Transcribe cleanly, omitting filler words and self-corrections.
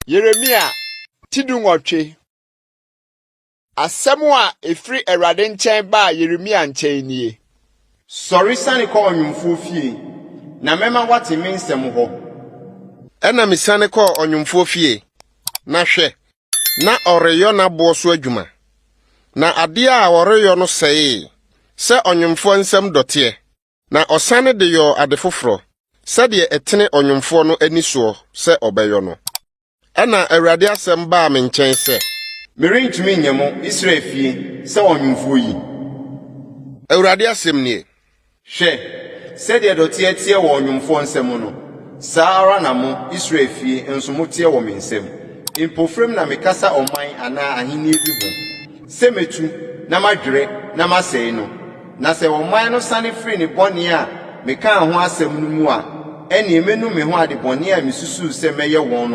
Yeremia tidungotwe. Asɛm a efiri Awurade nkyɛn ba Yeremia nkyɛn nie. Sɔre sane kɔ ɔnwomfo fie, na mɛma wate me nsɛm hɔ. Ɛna misane kɔ ɔnwomfo fie, na hwɛ, na ɔreyɔ n'aboɔ so adwuma. Na ade a ɔreyɔ no sɛe, sɛ ɔnwomfo nsɛm dɔteɛ, na ɔsane de yɔ ade foforo, sɛdeɛ ɛtene ɔnwomfo no ani soɔ sɛ ɔbɛyɔ no. Ɛna Awurade asɛm baa me nkyɛn sɛ, Merentumi nyɛ mo Israel fie sɛ ɔnwomfo yi. Awurade asɛm nie. Hwɛ, sɛdeɛ dɔteɛ teɛ wɔ ɔnwomfo nsɛm no, saa ara na mo Israel fie nso moteɛ wɔ me nsɛm. Mpofrem na mekasa ɔman anaa ahenni bi ho. Sɛ metu na madwere na masɛe no. Na sɛ ɔman no sane firi ne bɔne a mekaa ho asɛm no mu a, ɛnea menu me ho ade bɔne a misusuw sɛ mɛyɛ wɔn no